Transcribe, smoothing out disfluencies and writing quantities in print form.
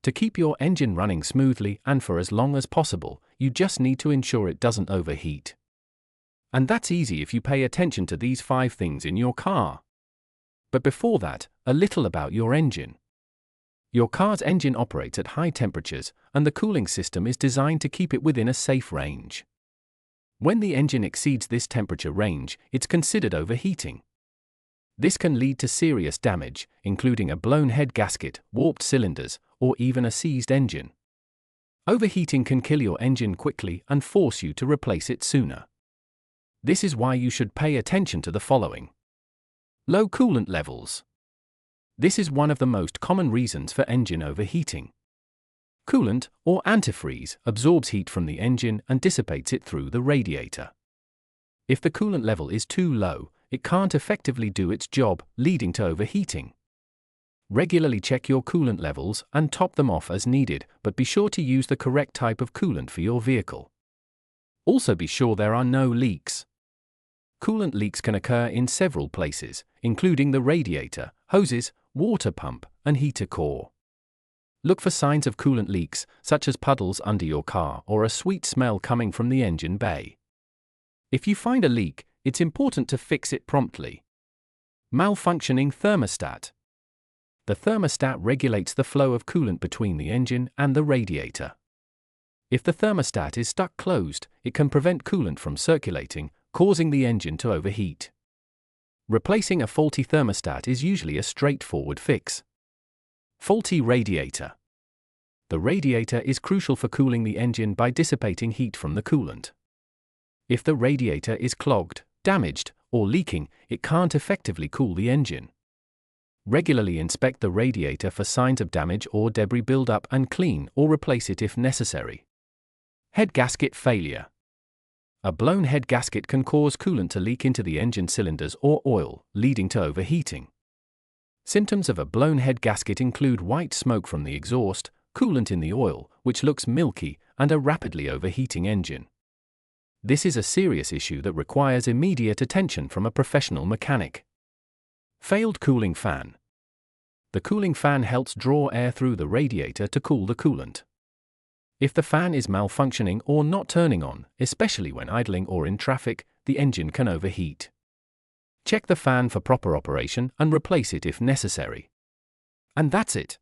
To keep your engine running smoothly and for as long as possible, you just need to ensure it doesn't overheat. And that's easy if you pay attention to these 5 things in your car. But before that, a little about your engine. Your car's engine operates at high temperatures, and the cooling system is designed to keep it within a safe range. When the engine exceeds this temperature range, it's considered overheating. This can lead to serious damage, including a blown head gasket, warped cylinders, or even a seized engine. Overheating can kill your engine quickly and force you to replace it sooner. This is why you should pay attention to the following. Low coolant levels. This is one of the most common reasons for engine overheating. Coolant, or antifreeze, absorbs heat from the engine and dissipates it through the radiator. If the coolant level is too low, it can't effectively do its job, leading to overheating. Regularly check your coolant levels and top them off as needed, but be sure to use the correct type of coolant for your vehicle. Also be sure there are no leaks. Coolant leaks can occur in several places, including the radiator, hoses, water pump, and heater core. Look for signs of coolant leaks, such as puddles under your car or a sweet smell coming from the engine bay. If you find a leak, it's important to fix it promptly. Malfunctioning thermostat. The thermostat regulates the flow of coolant between the engine and the radiator. If the thermostat is stuck closed, it can prevent coolant from circulating, causing the engine to overheat. Replacing a faulty thermostat is usually a straightforward fix. Faulty radiator. The radiator is crucial for cooling the engine by dissipating heat from the coolant. If the radiator is clogged, damaged, or leaking, it can't effectively cool the engine. Regularly inspect the radiator for signs of damage or debris buildup and clean or replace it if necessary. Head gasket failure. A blown head gasket can cause coolant to leak into the engine cylinders or oil, leading to overheating. Symptoms of a blown head gasket include white smoke from the exhaust, coolant in the oil, which looks milky, and a rapidly overheating engine. This is a serious issue that requires immediate attention from a professional mechanic. Failed cooling fan. The cooling fan helps draw air through the radiator to cool the coolant. If the fan is malfunctioning or not turning on, especially when idling or in traffic, the engine can overheat. Check the fan for proper operation and replace it if necessary. And that's it.